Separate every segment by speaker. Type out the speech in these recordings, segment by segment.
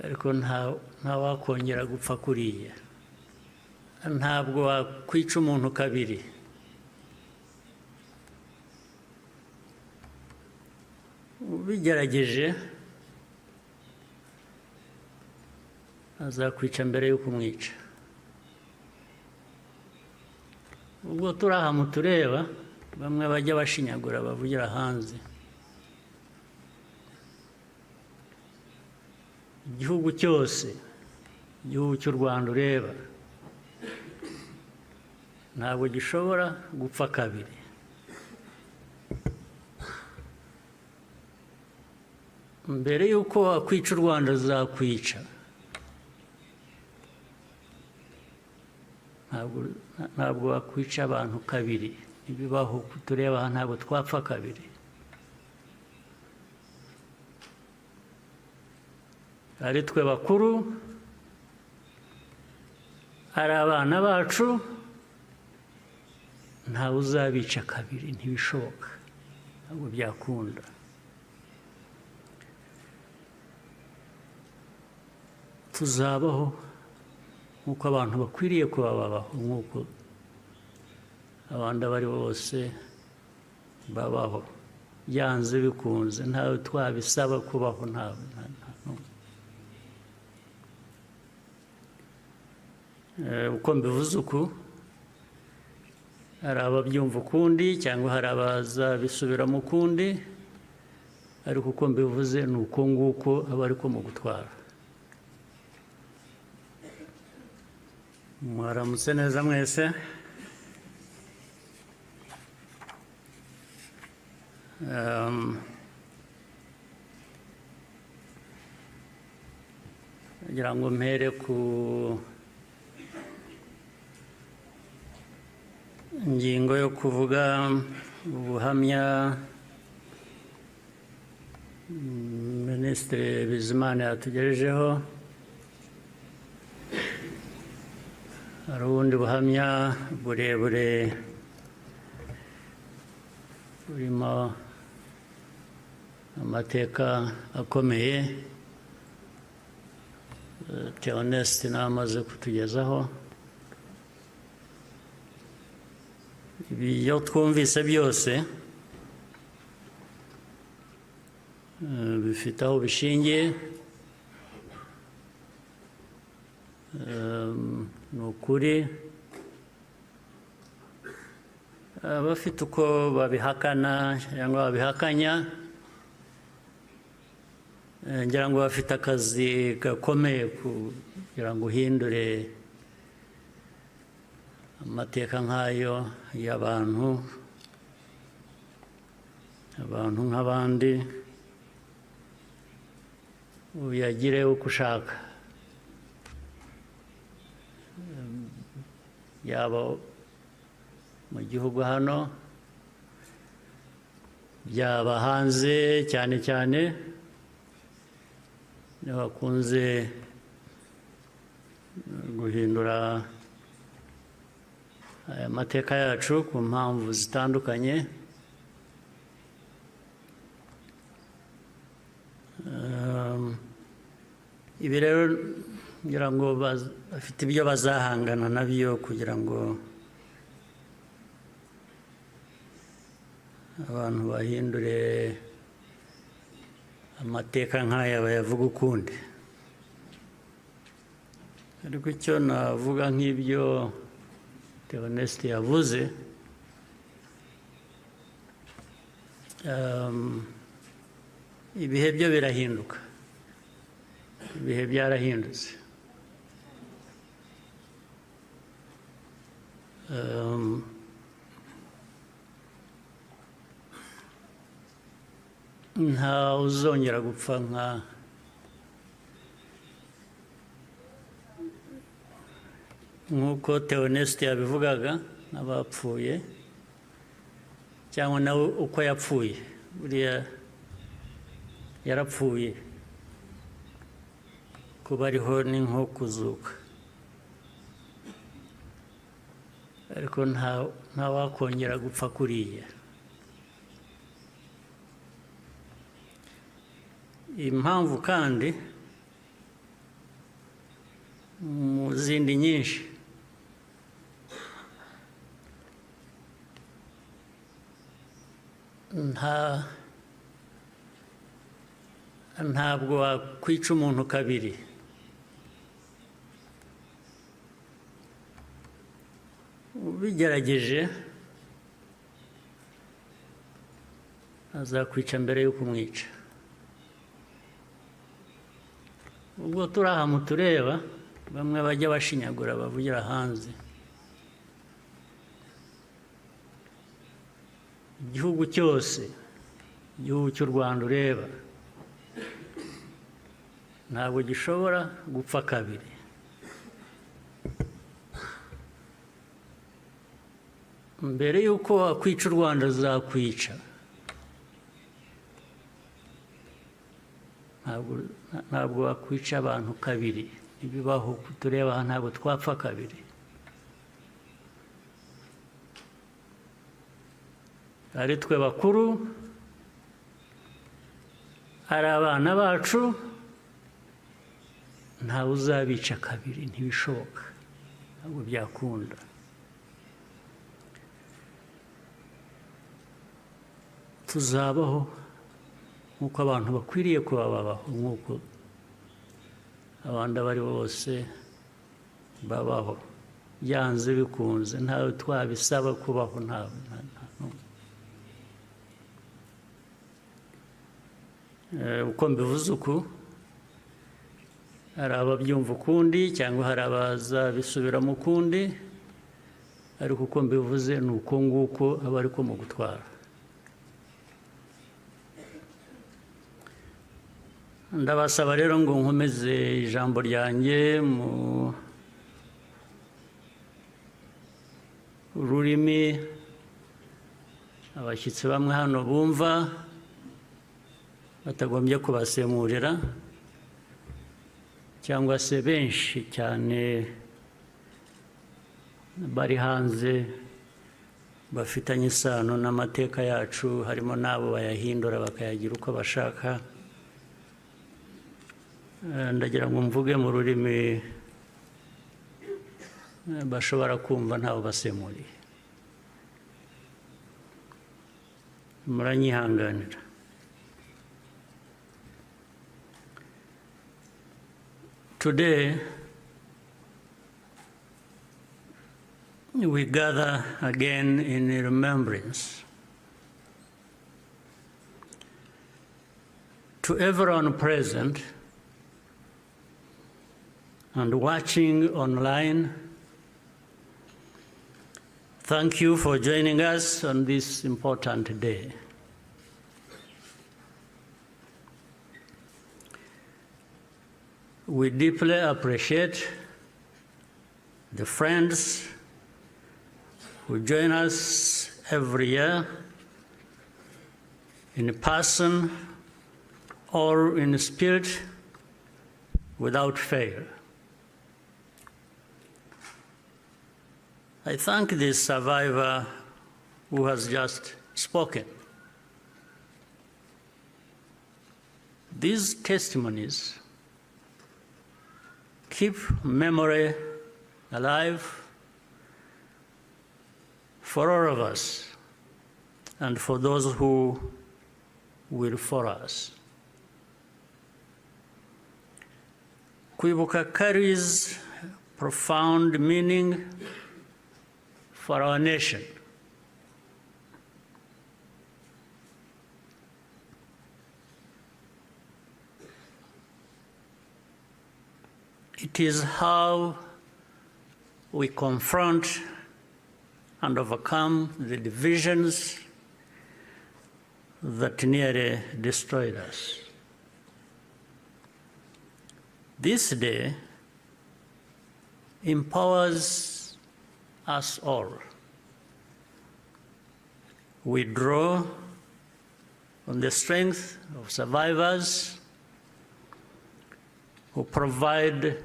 Speaker 1: ariko nta wakongera gupfa kuriya. Ntabwo wakwica umuntu kabiri. Ubigerageje azakwica mbere yo kumwica. Ubwo turi aha mutureba, bamwe bajya bashinyagura bavugira hanze. Igihugu cyose, igihugu cy'u Rwanda ureba, ntabwo gishobora gupfa kabiri. Mbere y'uko wakwica u Rwanda azakwica. Ntabwo wakwica abantu kabiri. Ibibaho tureba aha ntabwo twapfa kabiri. Ari twe bakuru, ari abana bacu, ntawe uzabica kabiri, ntibishoboka, ntabwo byakunda. Tuzabaho nk'uko abantu bakwiriye kuba babaho, nk'uko abandi abari bose babaho, byanze bikunze, ntawe twabisaba kubaho, ntawe. Uko mbivuze uku, hari ababyumva ukundi cyangwa hari abazabisubiramo ukundi, ariko uko mbivuze ni uko nguko aba ariko mu gutwara. Mwaramutse neza mwese. Ngira ngo mpere ku ingingo yo kuvuga ubuhamya Minisitiri Bizimana yatugejejeho. Hari ubundi buhamya burebure burimo amateka akomeye Theoneste nawe amaze kutugezaho. Ibyo twumvise byose bifite aho bishingiye. Ni ukuri abafite uko babihakana cyangwa babihakanya, ngira ngo bafite akazi gakomeye kugira ngo uhindure amateka nk'ayo y'abantu nk'abandi, uyagire uko ushaka, yaba mu gihugu hano, byaba hanze, cyane cyane niho bakunze guhindura aya mateka yacu ku mpamvu zitandukanye. Ibi rero ngira ngo bafite ibyo bazahangana nabyo kugira ngo abantu bahindure amateka nk'aya bayavuga ukundi. Ariko icyo navuga nk'ibyo Theoneste yavuze, ibihe byo birahinduka, ibihe byarahindutse. Nta uzongera gupfa nk'uko Theoneste yabivugaga, n'abapfuye cyangwa nawe uko yapfuye. Buriya yarapfuye, kuba ariho ni nko kuzuka, ariko nta wakongera gupfa kuriya. Impamvu kandi mu zindi nyinshi. Ntabwo wakwica umuntu kabiri. Ubigerageje azakwica mbere yo kumwica. Ubwo turi aha mutureba, bamwe bajya bashinyagura bavugira hanze. Igihugu cyose, igihugu cy'u Rwanda ureba, ntabwo gishobora gupfa kabiri. Mbere y'uko wakwica u Rwanda azakwica. Ntabwo wakwica abantu kabiri. Ibibaho tureba aha ntabwo twapfa kabiri. Ari twe bakuru, ari abana bacu, ntawe uzabica kabiri, ntibishoboka, ntabwo byakunda. Tuzabaho nk'uko abantu bakwiriye kuba babaho, nk'uko abandi abari bose babaho, byanze bikunze, ntawe twabisaba kubaho, ntawe. Uko mbivuze uku, hari ababyumva ukundi cyangwa hari abazabisubiramo ukundi, ariko uko mbivuze ni uko nguko aba ariko mu gutwara. Ndabasaba rero ngo nkomeze ijambo ryanjye mu rurimi abashyitsi bamwe hano bumva, batagombye kubasemurira, cyangwa se benshi cyane bari hanze bafitanye isano n'amateka yacu, harimo n'abo bayahindura bakayagira uko bashaka. Ndagira ngo mvuge mu rurimi bashobora kumva ntawe basemuriye. Muranyihanganira. Today, we gather again in remembrance to everyone present and watching online. Thank you for joining us on this important day. We deeply appreciate the friends who join us every year in person or in spirit without fail. I thank this survivor who has just spoken. These testimonies keep memory alive for all of us and for those who will follow us. Kwibuka carries profound meaning for our nation. It is how we confront and overcome the divisions that nearly destroyed us. This day empowers us all. We draw on the strength of survivors who provide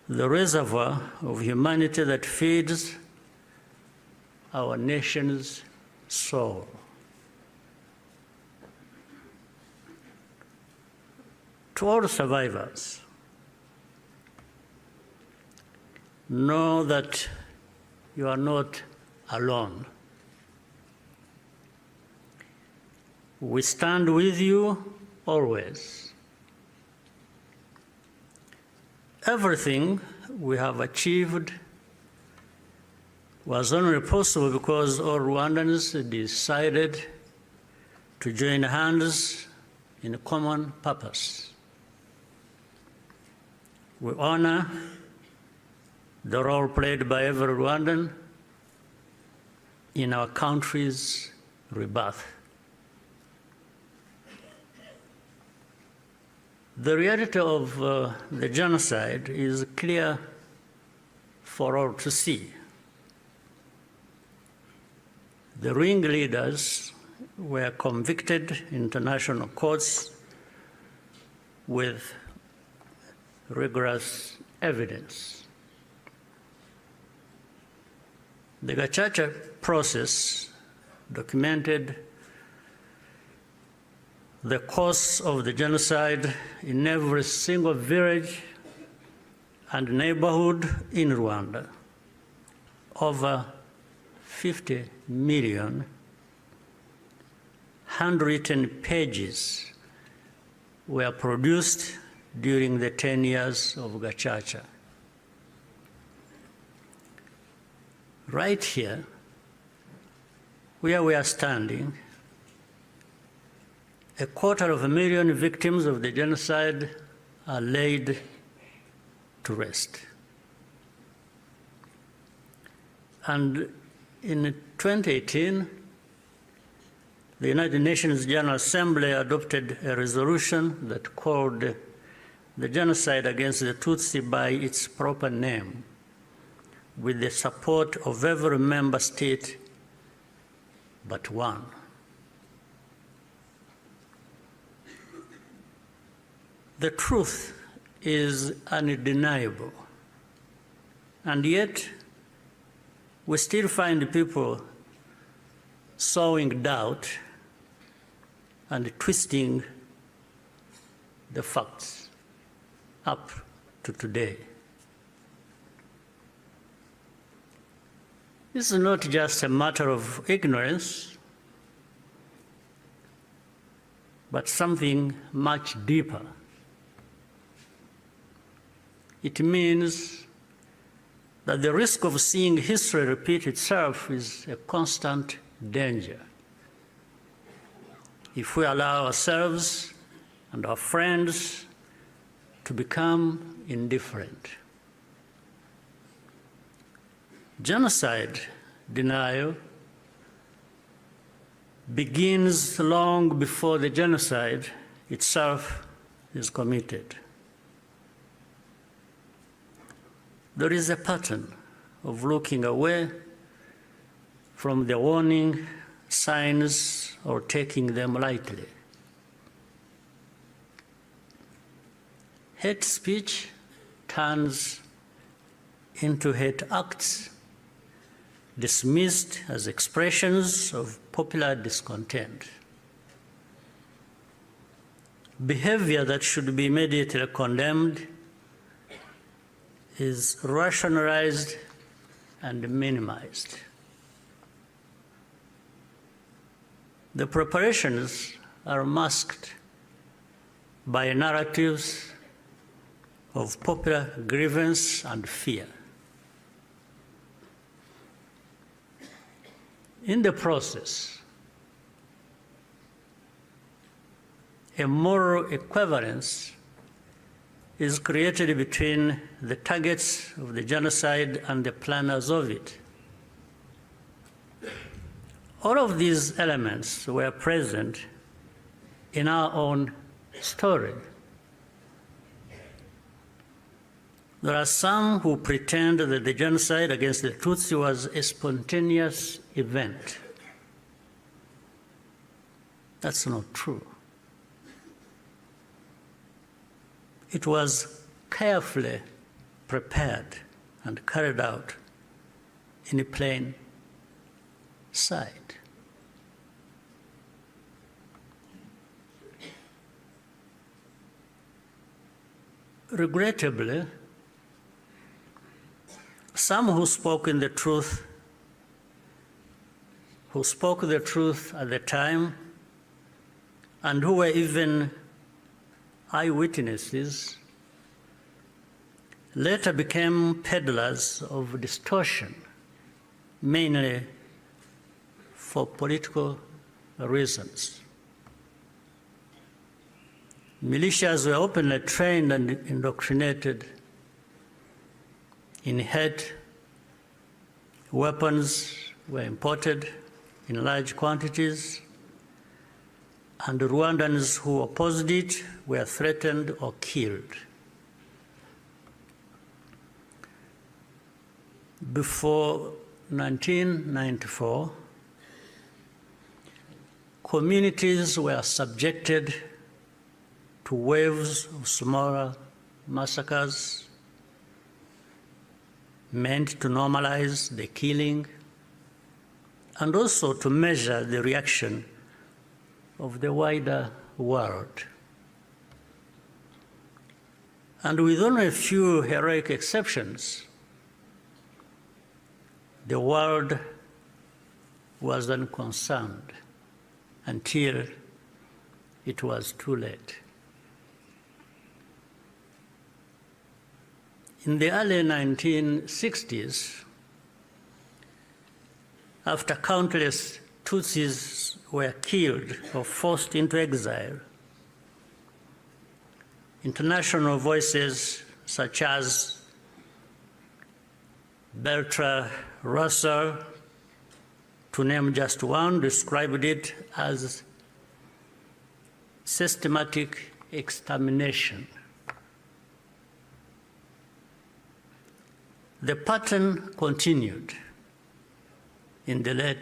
Speaker 1: the reservoir of humanity that feeds our nation's soul. To all survivors, know that you are not alone. We stand with you always. Everything we have achieved was only possible because all Rwandans decided to join hands in a common purpose. We honor the role played by every Rwandan in our country's rebirth. The reality of the genocide is clear for all to see. The ringleaders were convicted in international courts with rigorous evidence. The Gacaca process documented the course of the genocide in every single village and neighborhood in Rwanda. Over 50 million handwritten pages were produced during the 10 years of Gacaca. Right here, where we are standing, 250,000 victims of the genocide are laid to rest. And in 2018, the United Nations General Assembly adopted a resolution that called the genocide against the Tutsi by its proper name, with the support of every member state but one. The truth is undeniable, and yet we still find people sowing doubt and twisting the facts up to today. This is not just a matter of ignorance, but something much deeper. It means that the risk of seeing history repeat itself is a constant danger. If we allow ourselves and our friends to become indifferent. Genocide denial begins long before the genocide itself is committed. There is a pattern of looking away from the warning signs or taking them lightly. Hate speech turns into hate acts, dismissed as expressions of popular discontent. Behavior that should be immediately condemned is rationalized and minimized. The preparations are masked by narratives of popular grievance and fear. In the process, a moral equivalence is created between the targets of the genocide and the planners of it. All of these elements were present in our own story. There are some who pretend that the genocide against the Tutsi was a spontaneous event. That's not true. It was carefully prepared and carried out in plain sight. Regrettably, some who spoke the truth at the time, and who were even eyewitnesses, later became peddlers of distortion, mainly for political reasons. Militias were openly trained and indoctrinated in hate. Weapons were imported in large quantities, and Rwandans who opposed it were threatened or killed. Before 1994, communities were subjected to waves of smaller massacres meant to normalize the killing and also to measure the reaction of the wider world. And with only a few heroic exceptions, the world was unconcerned until it was too late. In the early 1960s, after countless Tutsis were killed or forced into exile, international voices such as Bertrand Russell, to name just one, described it as systematic extermination. The pattern continued in the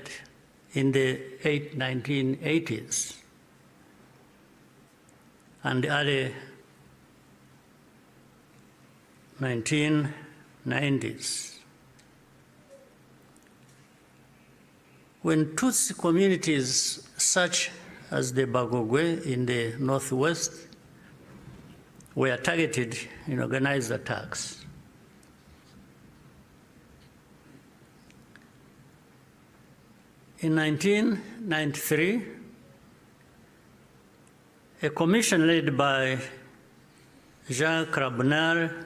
Speaker 1: 1980s and early 1990s. When Tutsi communities such as the Bagogwe in the northwest were targeted in organized attacks, in 1993, a commission led by Jean Crabonnier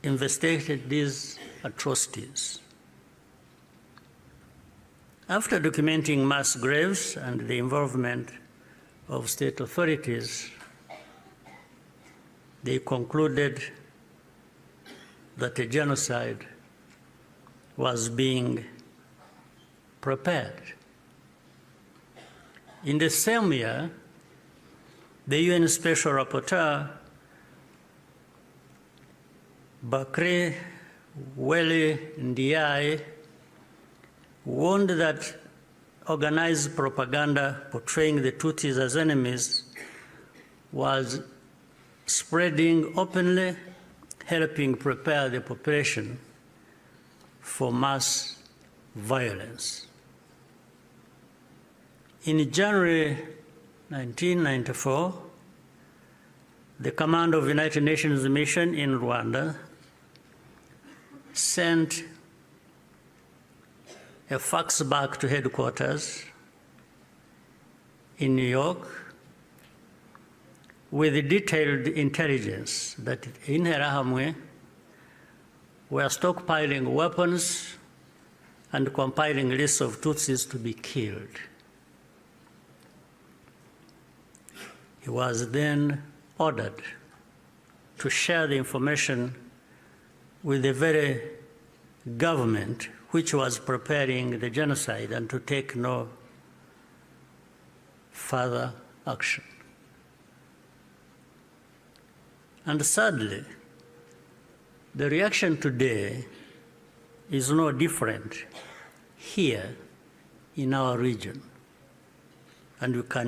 Speaker 1: investigated these atrocities. After documenting mass graves and the involvement of state authorities, they concluded that a genocide was being prepared. In the same year, the UN Special Rapporteur, Bakri Weli Ndiaye, warned that organized propaganda portraying the Tutsis as enemies was spreading openly, helping prepare the population for mass violence. In January 1994, the command of the United Nations mission in Rwanda sent a fax back to headquarters in New York with detailed intelligence that in Interahamwe were stockpiling weapons and compiling lists of Tutsis to be killed. He was then ordered to share the information with the very government which was preparing the genocide and to take no further action. And sadly, the reaction today is no different here in our region. And we can